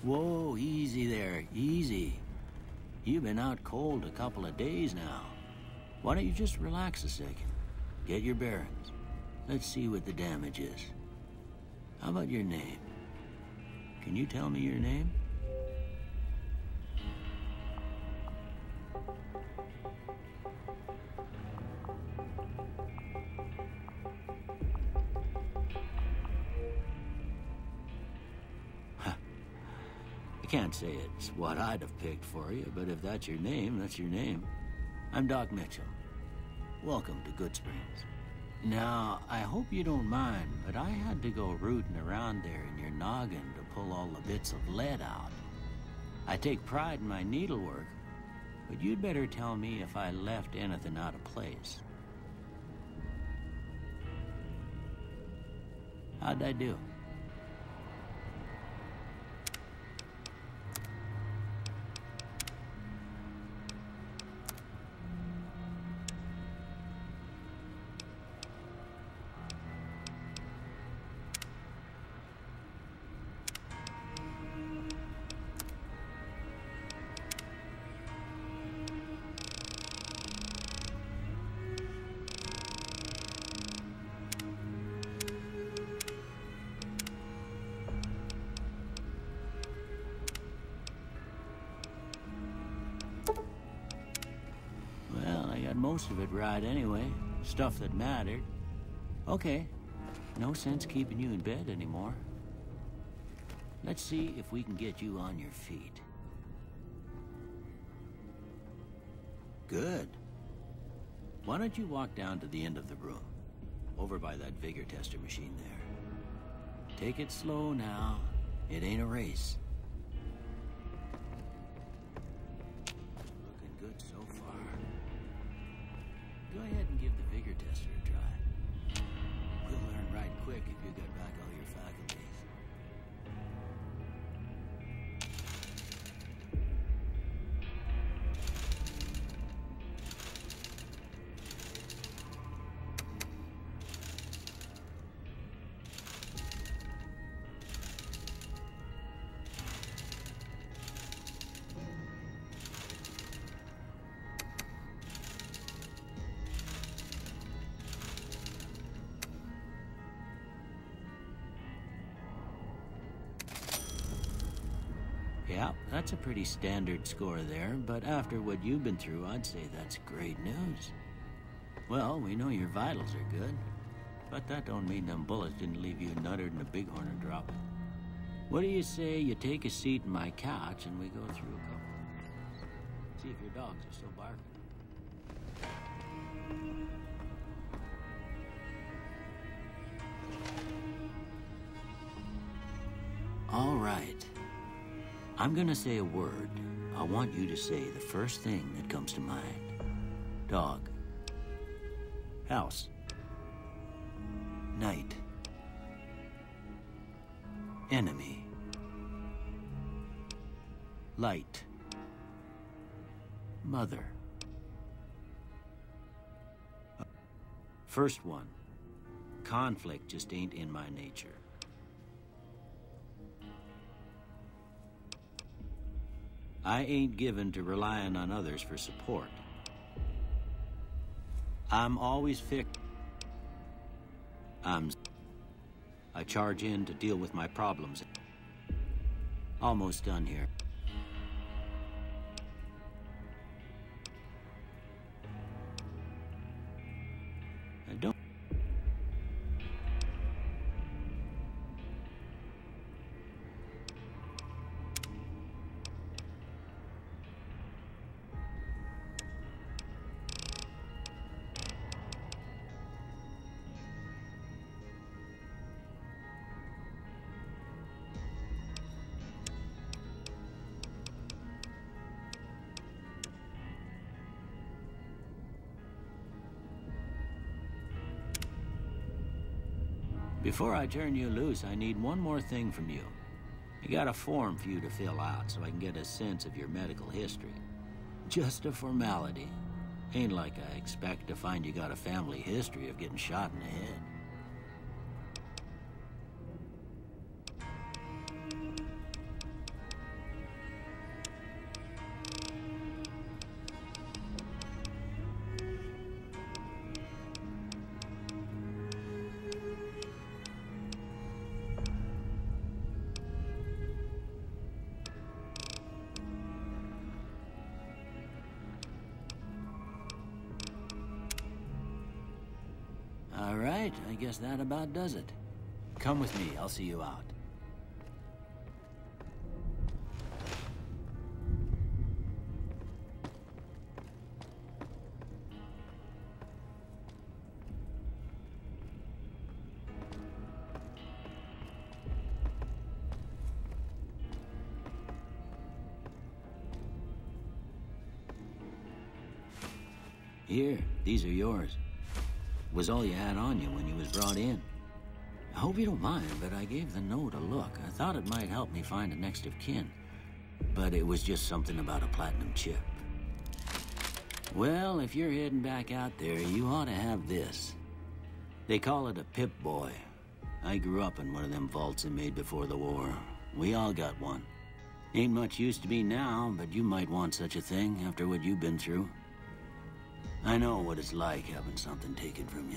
Whoa, easy there, easy. You've been out cold a couple of days now. Why don't you just relax a second? Get your bearings. Let's see what the damage is. How about your name? Can you tell me your name? I can't say it's what I'd have picked for you, but if that's your name, that's your name. I'm Doc Mitchell. Welcome to Goodsprings. Now, I hope you don't mind, but I had to go rooting around there in your noggin to pull all the bits of lead out. I take pride in my needlework, but you'd better tell me if I left anything out of place. How'd I do? Most of it right anyway. Stuff that mattered. Okay. No sense keeping you in bed anymore. Let's see if we can get you on your feet. Good. Why don't you walk down to the end of the room? Over by that vigor tester machine there. Take it slow now. It ain't a race. Looking good so far. Go ahead and give the vigor tester a try. We'll learn right quick if you get back all your faculties. Yeah, that's a pretty standard score there, but after what you've been through, I'd say that's great news. Well, we know your vitals are good, but that don't mean them bullets didn't leave you nuttered and a bighorn are dropping. What do you say you take a seat in my couch and we go through a couple of things? See if your dogs are still barking. All right. I'm gonna say a word. I want you to say the first thing that comes to mind. Dog. House. Night. Enemy. Light. Mother. First one. Conflict just ain't in my nature. I ain't given to relying on others for support. I'm always I charge in to deal with my problems. Almost done here. I don't. Before I turn you loose, I need one more thing from you. I got a form for you to fill out so I can get a sense of your medical history. Just a formality. Ain't like I expect to find you got a family history of getting shot in the head. right, I guess that about does it. Come with me, I'll see you out. Here, these are yours. Was all you had on you when you was brought in. I hope you don't mind, but I gave the note a look. I thought it might help me find a next of kin. But it was just something about a platinum chip. Well, if you're heading back out there, you ought to have this. They call it a Pip-Boy. I grew up in one of them vaults they made before the war. We all got one. Ain't much use to me now, but you might want such a thing after what you've been through. I know what it's like having something taken from you.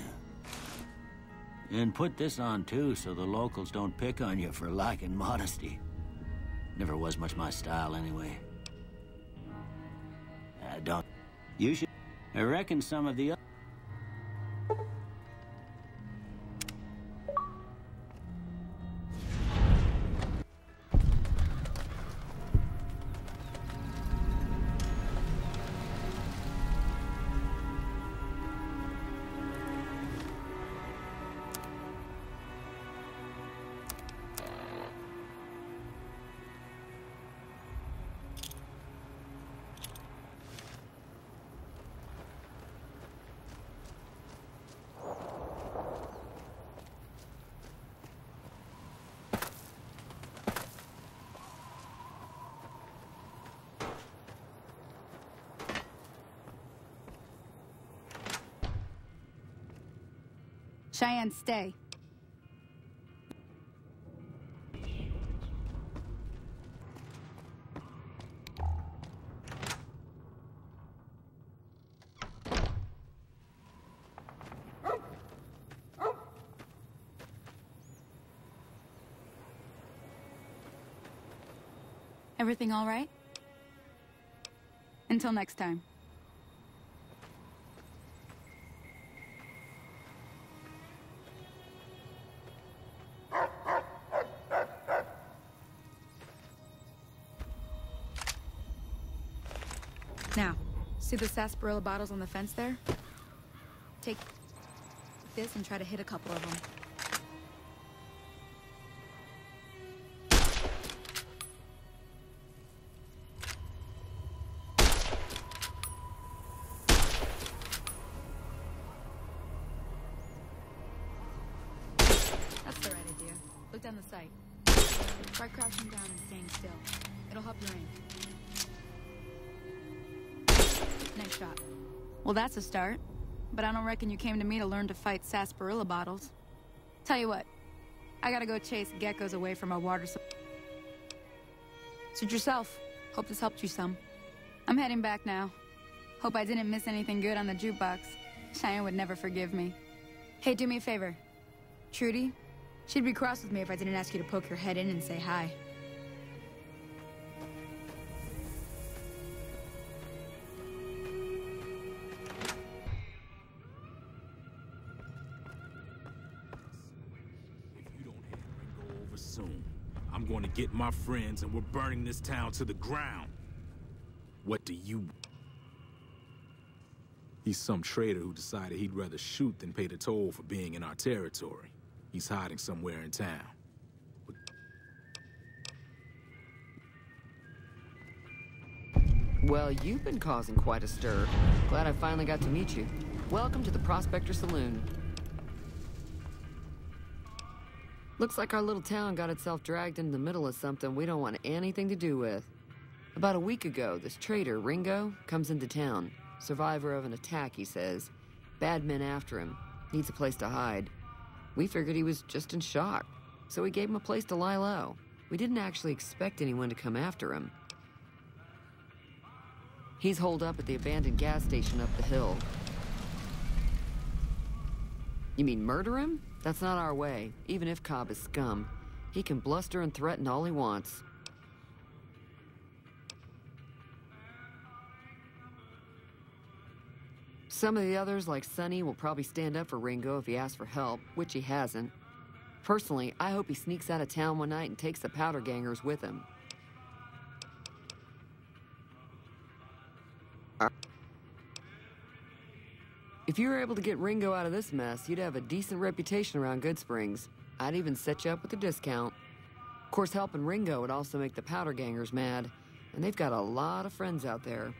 And put this on too, so the locals don't pick on you for lacking modesty. Never was much my style anyway. Don't. You should. I reckon some of the Cheyenne, stay. Everything all right? Until next time. Now, see the sarsaparilla bottles on the fence there? Take this and try to hit a couple of them. That's the right idea. Look down the sight. Try crouching down and staying still. It'll help your aim. Nice shot. Well, that's a start. But I don't reckon you came to me to learn to fight sarsaparilla bottles. Tell you what, I gotta go chase geckos away from our water supply. Suit yourself. Hope this helped you some. I'm heading back now. Hope I didn't miss anything good on the jukebox. Cheyenne would never forgive me. Hey, do me a favor. Trudy, she'd be cross with me if I didn't ask you to poke your head in and say hi. I'm going to get my friends and we're burning this town to the ground. What do you... He's some traitor who decided he'd rather shoot than pay the toll for being in our territory. He's hiding somewhere in town. Well, you've been causing quite a stir. Glad I finally got to meet you. Welcome to the Prospector Saloon. Looks like our little town got itself dragged into the middle of something we don't want anything to do with. About a week ago, this traitor, Ringo, comes into town. Survivor of an attack, he says. Bad men after him. Needs a place to hide. We figured he was just in shock, so we gave him a place to lie low. We didn't actually expect anyone to come after him. He's holed up at the abandoned gas station up the hill. You mean murder him? That's not our way, even if Cobb is scum. He can bluster and threaten all he wants. Some of the others, like Sonny, will probably stand up for Ringo if he asks for help, which he hasn't. Personally, I hope he sneaks out of town one night and takes the powder gangers with him. If you were able to get Ringo out of this mess, you'd have a decent reputation around Goodsprings. I'd even set you up with a discount. Of course, helping Ringo would also make the powder gangers mad, and they've got a lot of friends out there.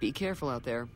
Be careful out there.